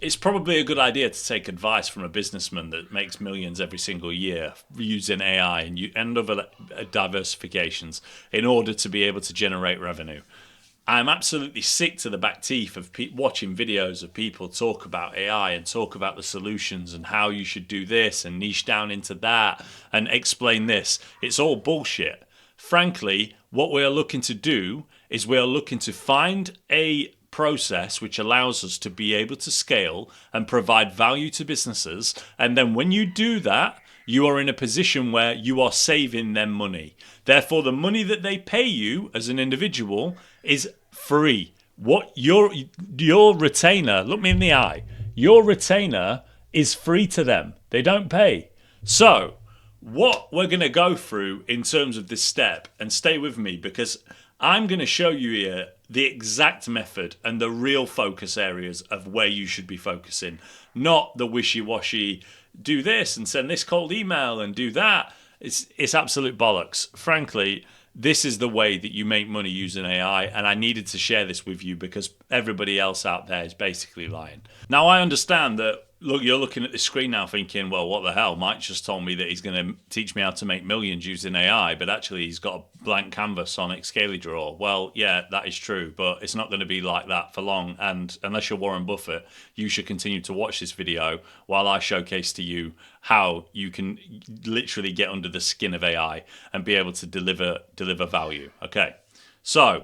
It's probably a good idea to take advice from a businessman that makes millions every single year using AI and other diversifications in order to be able to generate revenue. I'm absolutely sick to the back teeth of watching videos of people talk about AI and talk about the solutions and how you should do this and niche down into that and explain this. It's all bullshit. Frankly, what we are looking to do is we are looking to find a process which allows us to be able to scale and provide value to businesses. And then when you do that, you are in a position where you are saving them money. Therefore, the money that they pay you as an individual is free. What your retainer, look me in the eye, your retainer is free to them. They don't pay. So, what we're going to go through in terms of this step, and stay with me because I'm going to show you here the exact method and the real focus areas of where you should be focusing, not the wishy-washy, do this and send this cold email and do that. It's absolute bollocks. Frankly, this is the way that you make money using AI, and I needed to share this with you because everybody else out there is basically lying. Now, I understand that, look, you're looking at the screen now thinking, well, what the hell? Mike just told me that he's going to teach me how to make millions using AI, but actually he's got a blank canvas on Excalibur. Well, yeah, that is true, but it's not going to be like that for long. And unless you're Warren Buffett, you should continue to watch this video while I showcase to you how you can literally get under the skin of AI and be able to deliver value. Okay, so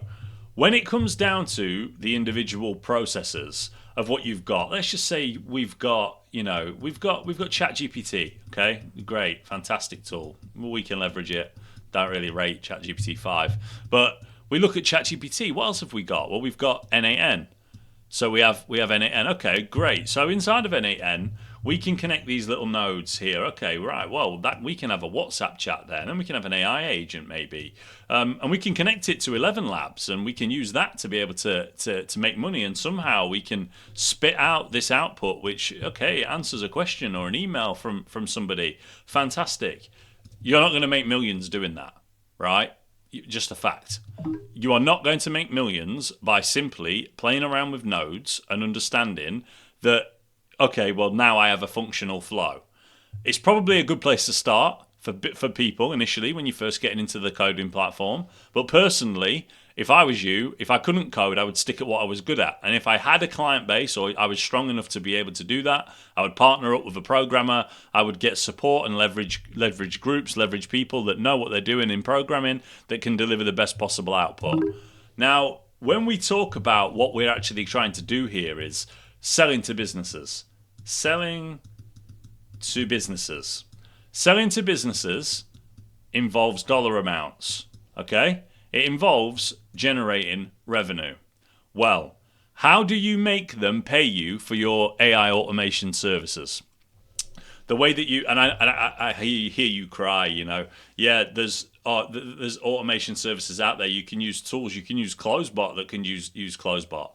when it comes down to the individual processes of what you've got, let's just say we've got ChatGPT. Okay, great, fantastic tool. We can leverage it. Don't really rate ChatGPT 5, but we look at ChatGPT. What else have we got? Well, we've got N8N. So we have N8N. Okay, great. So inside of N8N, we can connect these little nodes here. Okay, right. Well, that we can have a WhatsApp chat there, and then we can have an AI agent maybe, and we can connect it to 11 Labs, and we can use that to be able to make money. And somehow we can spit out this output, which answers a question or an email from somebody. Fantastic. You're not going to make millions doing that, right? Just a fact. You are not going to make millions by simply playing around with nodes and understanding that, okay, well, now I have a functional flow. It's probably a good place to start for people initially when you're first getting into the coding platform. But personally, if I was you, if I couldn't code, I would stick at what I was good at. And if I had a client base or I was strong enough to be able to do that, I would partner up with a programmer. I would get support and leverage groups, leverage people that know what they're doing in programming that can deliver the best possible output. Now, when we talk about what we're actually trying to do here is selling to businesses. Selling to businesses. Selling to businesses involves dollar amounts, okay? It involves generating revenue. Well, how do you make them pay you for your AI automation services? The way that you, and I hear you cry, yeah, there's automation services out there. You can use tools. You can use Closebot that can use Closebot.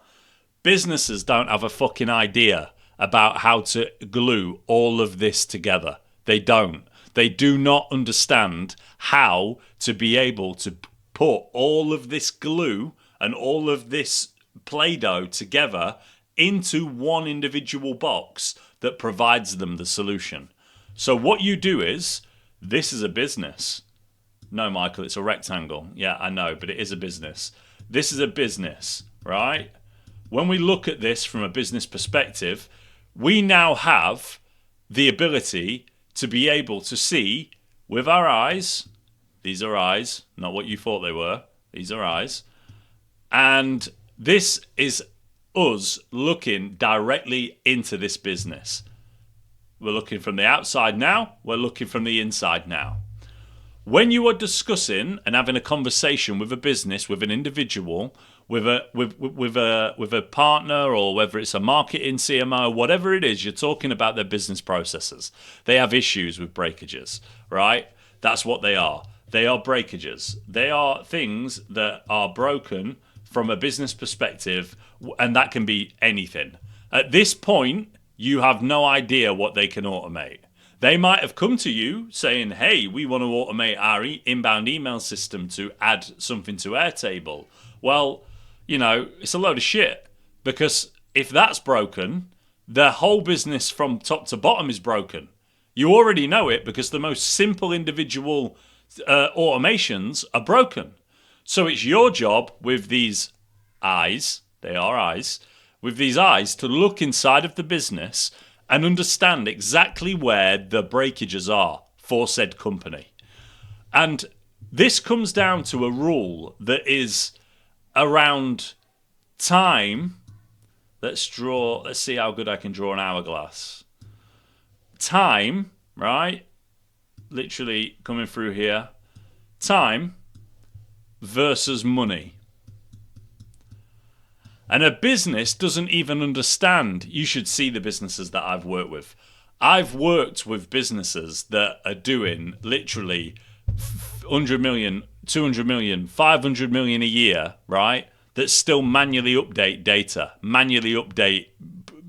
Businesses don't have a fucking idea about how to glue all of this together. They don't. They do not understand how to be able to put all of this glue and all of this Play-Doh together into one individual box that provides them the solution. So what you do is, this is a business. No, Michael, it's a rectangle. Yeah, I know, but it is a business. This is a business, right? When we look at this from a business perspective, we now have the ability to be able to see with our eyes, these are eyes, not what you thought they were, these are eyes, and this is us looking directly into this business. We're looking from the outside now, we're looking from the inside now. When you are discussing and having a conversation with a business, with an individual, with a partner, or whether it's a marketing CMO, whatever it is, you're talking about their business processes. They have issues with breakages, right? That's what they are. They are breakages. They are things that are broken from a business perspective, and that can be anything. At this point, you have no idea what they can automate. They might have come to you saying, hey, we want to automate our inbound email system to add something to Airtable. Well, it's a load of shit, because if that's broken, their whole business from top to bottom is broken. You already know it because the most simple individual automations are broken. So it's your job with these eyes, they are eyes, with these eyes to look inside of the business and understand exactly where the breakages are for said company. And this comes down to a rule that is around time. Let's see how good I can draw an hourglass. Time, right? Literally coming through here. Time versus money. And a business doesn't even understand. You should see the businesses that I've worked with. I've worked with businesses that are doing literally 100 million, 200 million, 500 million a year, right? That still manually update data, manually update,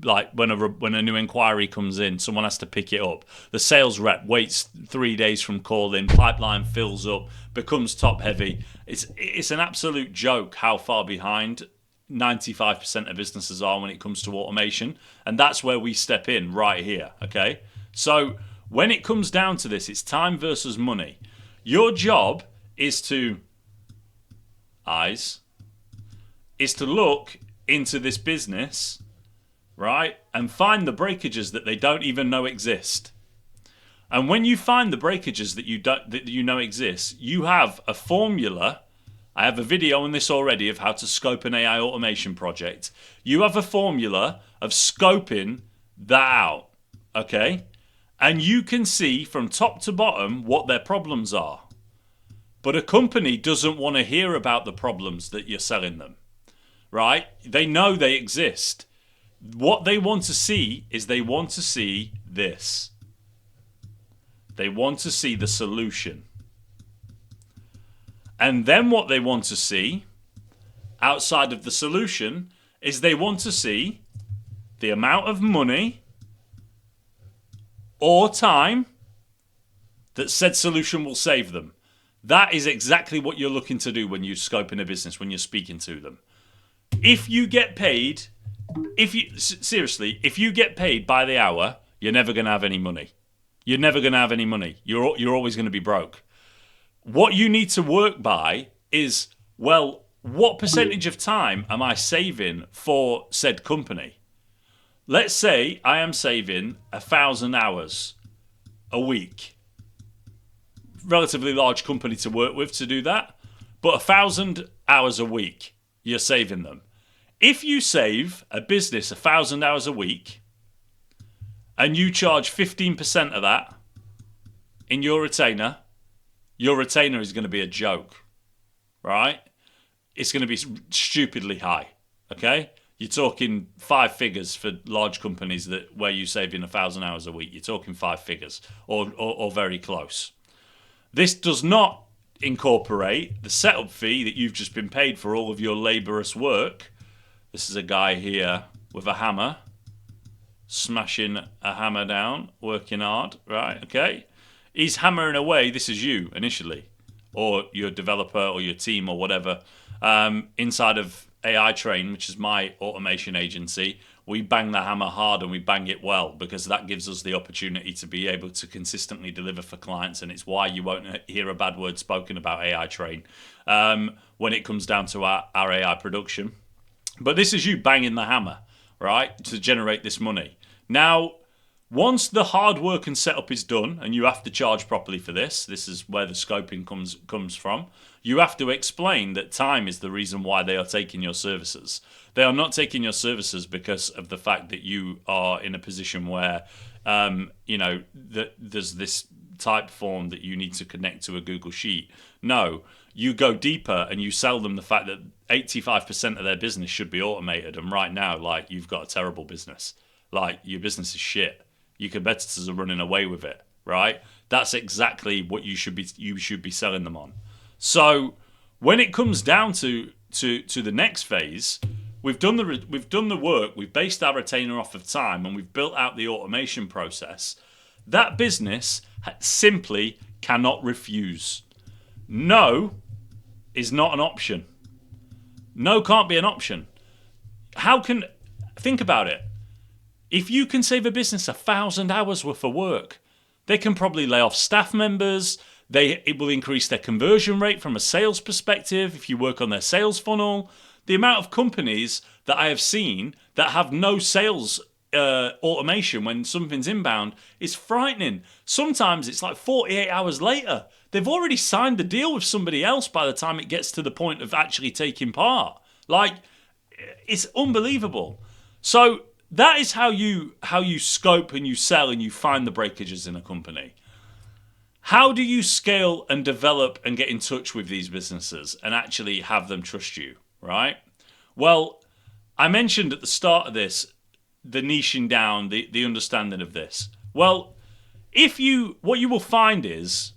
like when a new inquiry comes in, someone has to pick it up. The sales rep waits 3 days from call in, pipeline fills up, becomes top heavy. It's an absolute joke how far behind 95% of businesses are when it comes to automation, and that's where we step in right here, okay? So when it comes down to this, it's time versus money. Your job is to look into this business, right, and find the breakages that they don't even know exist. And when you find the breakages that you know exist, you have a formula. I have a video on this already of how to scope an AI automation project. You have a formula of scoping that out, okay? And you can see from top to bottom what their problems are. But a company doesn't want to hear about the problems that you're selling them, right? They know they exist. What they want to see is they want to see this. They want to see the solution. And then what they want to see, outside of the solution, is they want to see the amount of money or time that said solution will save them. That is exactly what you're looking to do when you're scoping a business, when you're speaking to them. If you get paid, if you get paid by the hour, you're never going to have any money. You're never going to have any money. You're always going to be broke. What you need to work by is, well, what percentage of time am I saving for said company? Let's say I am saving 1,000 hours a week. Relatively large company to work with to do that, but 1,000 hours a week, you're saving them. If you save a business 1,000 hours a week and you charge 15% of that in your retainer is going to be a joke, right? It's going to be stupidly high, okay? You're talking 5 figures for large companies where you're saving 1,000 hours a week. You're talking 5 figures or very close. This does not incorporate the setup fee that you've just been paid for all of your laborious work. This is a guy here with a hammer, smashing a hammer down, working hard, right? Okay. He's hammering away. This is you initially, or your developer or your team or whatever. Inside of AI Train, which is my automation agency, we bang the hammer hard and we bang it well because that gives us the opportunity to be able to consistently deliver for clients, and it's why you won't hear a bad word spoken about AI Train when it comes down to our AI production. But this is you banging the hammer, right, to generate this money. Now, once the hard work and setup is done, and you have to charge properly for this is where the scoping comes from, you have to explain that time is the reason why they are taking your services. They are not taking your services because of the fact that you are in a position where, there's this type form that you need to connect to a Google Sheet. No, you go deeper and you sell them the fact that 85% of their business should be automated. And right now, like, you've got a terrible business. Like, your business is shit. Your competitors are running away with it, right? That's exactly what you should be selling them on. So when it comes down to the next phase, we've done the work, we've based our retainer off of time, and we've built out the automation process. That business simply cannot refuse. No is not an option. No can't be an option. Think about it. If you can save a business 1,000 hours worth of work, they can probably lay off staff members. It will increase their conversion rate from a sales perspective if you work on their sales funnel. The amount of companies that I have seen that have no sales automation when something's inbound is frightening. Sometimes it's like 48 hours later. They've already signed the deal with somebody else by the time it gets to the point of actually taking part. Like, it's unbelievable. So that is how you scope and you sell and you find the breakages in a company. How do you scale and develop and get in touch with these businesses and actually have them trust you, right? Well, I mentioned at the start of this, the niching down, the understanding of this. Well, what you will find is,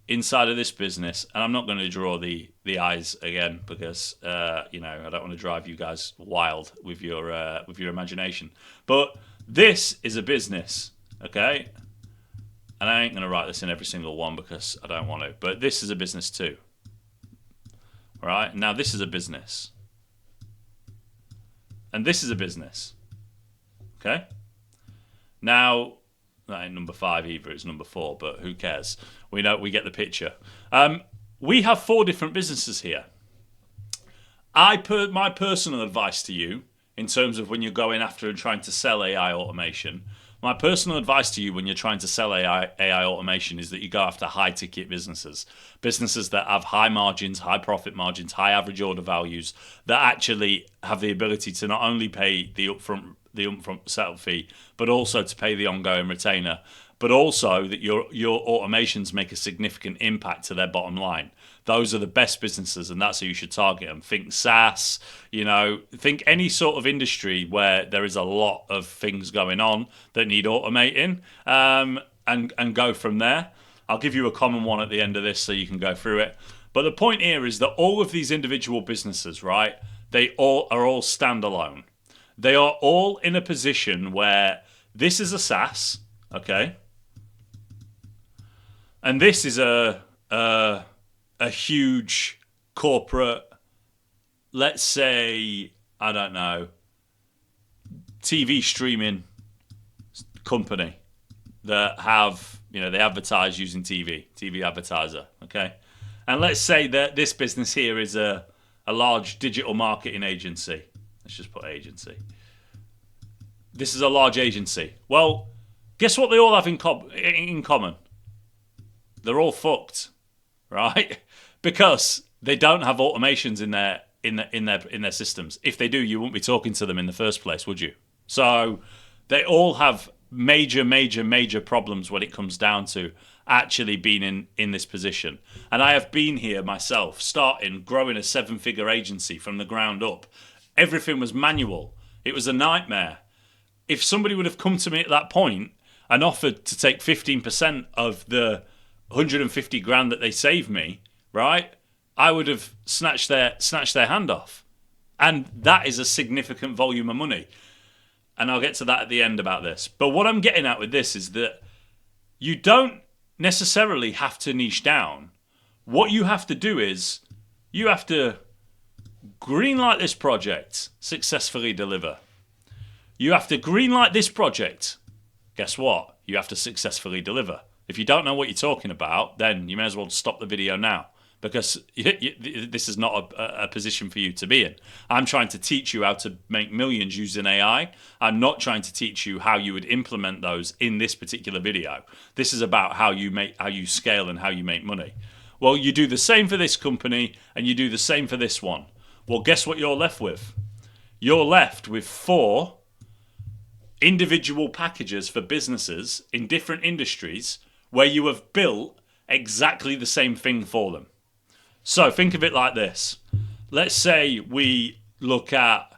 inside of this business, and I'm not going to draw the eyes again because I don't want to drive you guys wild with your imagination. But this is a business, okay? And I ain't going to write this in every single one because I don't want to. But this is a business too. All right? Now this is a business. And this is a business. Okay? Now, that ain't number 5 either. It's number 4, but who cares? We get the picture. We have 4 different businesses here. My personal advice to you, in terms of when you're going after and trying to sell AI automation, my personal advice to you when you're trying to sell AI automation is that you go after high-ticket businesses that have high margins, high profit margins, high average order values, that actually have the ability to not only pay the upfront setup fee, but also to pay the ongoing retainer, but also that your automations make a significant impact to their bottom line. Those are the best businesses, and that's who you should target them. Think SaaS, think any sort of industry where there is a lot of things going on that need automating, and go from there. I'll give you a common one at the end of this so you can go through it. But the point here is that all of these individual businesses, right, they all are all standalone. They are all in a position where this is a SaaS, okay? And this is a huge corporate, let's say, I don't know, TV streaming company that have, they advertise using TV advertiser, okay? And let's say that this business here is a large digital marketing agency. Let's just put agency. This is a large agency. Well, guess what they all have in common? They're all fucked, right? Because they don't have automations in their systems. If they do, you wouldn't be talking to them in the first place, would you? So they all have major problems when it comes down to actually being in this position. And I have been here myself, growing a 7-figure agency from the ground up. Everything was manual. It was a nightmare. If somebody would have come to me at that point and offered to take 15% of the 150 grand that they saved me, right, I would have snatched their hand off. And that is a significant volume of money. And I'll get to that at the end about this. But what I'm getting at with this is that you don't necessarily have to niche down. What you have to do is you have to greenlight this project, successfully deliver. You have to greenlight this project. Guess what? You have to successfully deliver. If you don't know what you're talking about, then you may as well stop the video now, because this is not a position for you to be in. I'm trying to teach you how to make millions using AI. I'm not trying to teach you how you would implement those in this particular video. This is about how you scale and how you make money. Well, you do the same for this company and you do the same for this one. Well, guess what you're left with? You're left with 4 individual packages for businesses in different industries where you have built exactly the same thing for them. So think of it like this. Let's say we look at,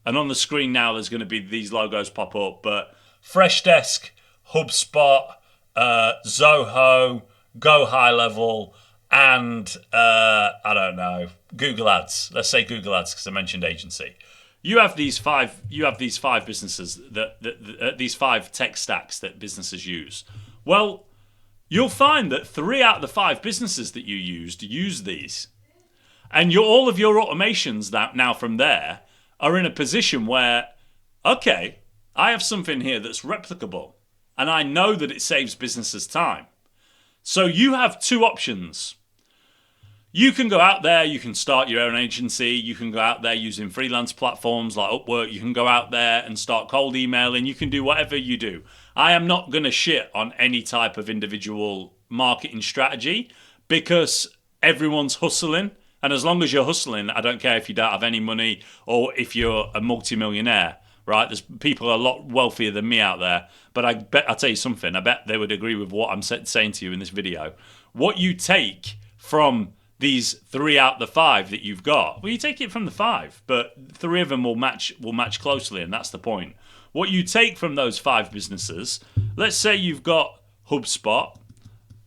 and on the screen now there's going to be these logos pop up, but Freshdesk, HubSpot, Zoho, Go High Level, and I don't know, Google Ads. Let's say Google Ads because I mentioned agency. You have these 5 businesses these 5 tech stacks that businesses use. Well, you'll find that 3 out of the 5 businesses that you use these. And all of your automations now from there are in a position where, okay, I have something here that's replicable, and I know that it saves businesses time. So you have two options. You can go out there, you can start your own agency, you can go out there using freelance platforms like Upwork, you can go out there and start cold emailing, you can do whatever you do. I am not going to shit on any type of individual marketing strategy because everyone's hustling. And as long as you're hustling, I don't care if you don't have any money or if you're a multimillionaire, right? There's people a lot wealthier than me out there. But I'll tell you something, I bet they would agree with what I'm saying to you in this video. What you take from these 3 out of the 5 that you've got, well, you take it from the 5, but 3 of them will match closely, and that's the point. What you take from those 5 businesses, let's say you've got HubSpot,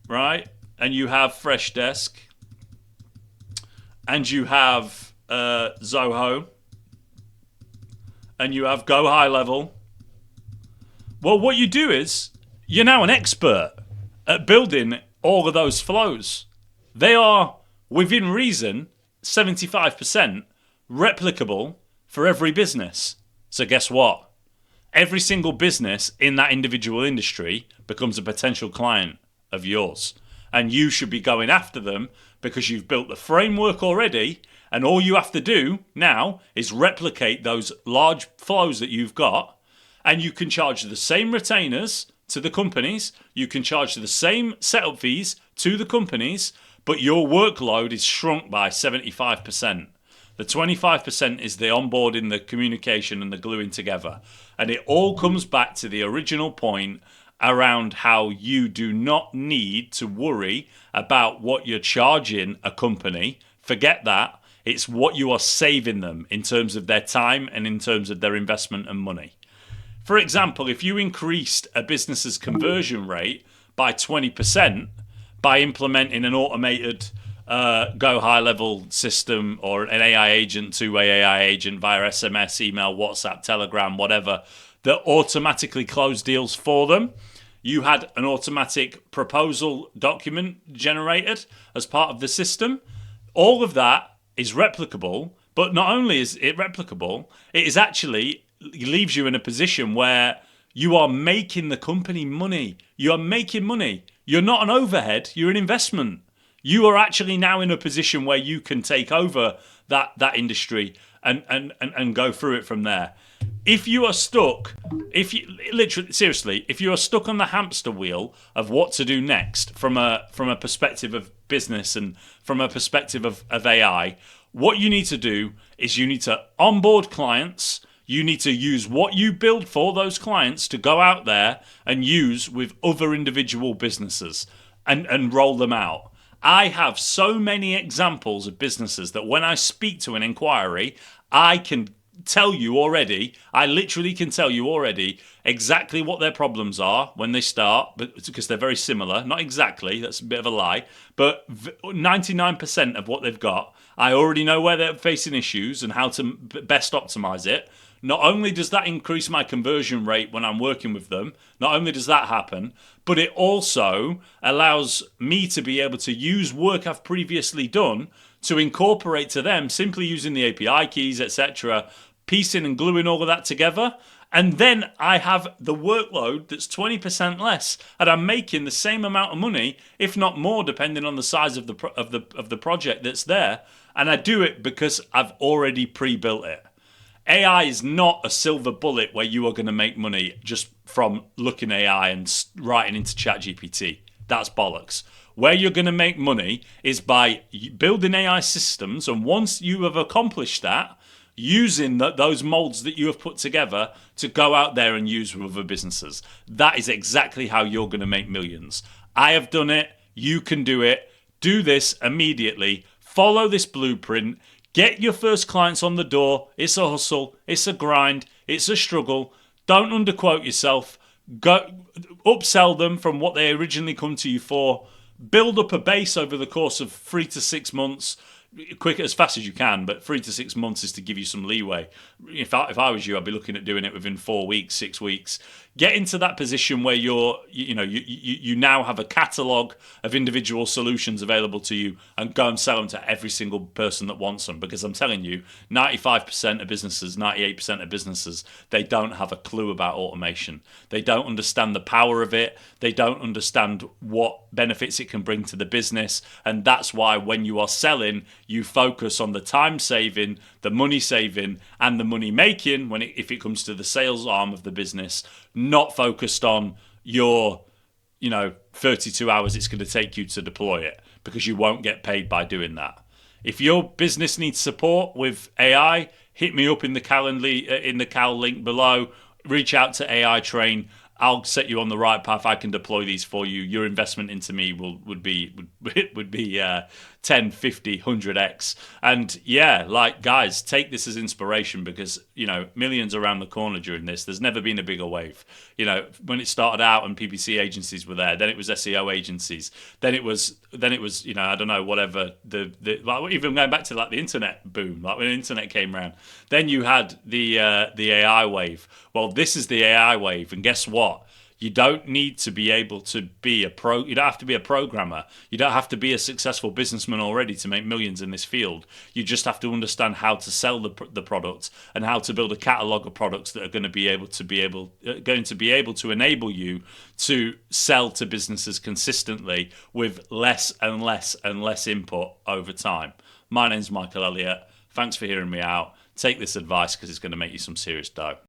right? And you have Freshdesk, and you have Zoho, and you have Go High Level. Well, what you do is you're now an expert at building all of those flows. They are, within reason, 75% replicable for every business. So guess what? Every single business in that individual industry becomes a potential client of yours. And you should be going after them because you've built the framework already, and all you have to do now is replicate those large flows that you've got, and you can charge the same retainers to the companies, you can charge the same setup fees to the companies, but your workload is shrunk by 75%. The 25% is the onboarding, the communication, and the gluing together. And it all comes back to the original point around how you do not need to worry about what you're charging a company. Forget that. It's what you are saving them in terms of their time and in terms of their investment and money. For example, if you increased a business's conversion rate by 20% by implementing an automated Go High Level system or an AI agent, two-way AI agent via SMS, email, WhatsApp, Telegram, whatever, that automatically close deals for them. You had an automatic proposal document generated as part of the system. All of that is replicable, but not only is it replicable, it is actually leaves you in a position where you are making the company money. You are making money. You're not an overhead, you're an investment. You are actually now in a position where you can take over that industry and go through it from there. If you are stuck, if you are stuck on the hamster wheel of what to do next from a perspective of business and from a perspective of AI, what you need to do is you need to onboard clients. You need to use what you build for those clients to go out there and use with other individual businesses and roll them out. I have so many examples of businesses that when I speak to an inquiry, I can tell you already, I literally can tell you already exactly what their problems are when they start, but because they're very similar. Not exactly, that's a bit of a lie, but 99% of what they've got, I already know where they're facing issues and how to best optimize it. Not only does that increase my conversion rate when I'm working with them, not only does that happen, but it also allows me to be able to use work I've previously done to incorporate to them simply using the API keys, etc., piecing and gluing all of that together. And then I have the workload that's 20% less, and I'm making the same amount of money, if not more, depending on the size of the project that's there. And I do it because I've already pre-built it. AI is not a silver bullet where you are going to make money just from looking at AI and writing into ChatGPT. That's bollocks. Where you're going to make money is by building AI systems, and once you have accomplished that, using those molds that you have put together to go out there and use with other businesses. That is exactly how you're going to make millions. I have done it. You can do it. Do this immediately. Follow this blueprint. Get your first clients on the door. It's a hustle. It's a grind. It's a struggle. Don't underquote yourself. Go upsell them from what they originally come to you for. Build up a base over the course of 3 to 6 months. Quick, as fast as you can, but 3 to 6 months is to give you some leeway. If I was you, I'd be looking at doing it within 4 weeks, 6 weeks. get into that position where you now have a catalog of individual solutions available to you, and go and sell them to every single person that wants them. Because I'm telling you, 95% of businesses, 98% of businesses, they don't have a clue about automation. They don't understand the power of it. They don't understand what benefits it can bring to the business. And that's why when you are selling, you focus on the time saving, the money saving, and the money making if it comes to the sales arm of the business, not focused on your 32 hours it's going to take you to deploy it, because you won't get paid by doing that. If your business needs support with AI, hit me up in the Cal link below. Reach out to AI Train. I'll set you on the right path. I can deploy these for you. Your investment into me would be 10, 50, 100x. And yeah, like, guys, take this as inspiration, because millions around the corner during this. There's never been a bigger wave. When it started out and PPC agencies were there, then it was SEO agencies, then it was I don't know, whatever, even going back to like the internet boom, like when the internet came around, then you had the AI wave. Well, this is the AI wave, and guess what? You don't need to be able to be you don't have to be a programmer. You don't have to be a successful businessman already to make millions in this field. You just have to understand how to sell the product, and how to build a catalog of products that are going to be able to enable you to sell to businesses consistently with less and less and less input over time. My name's Michael Elliott. Thanks for hearing me out. Take this advice, because it's going to make you some serious dough.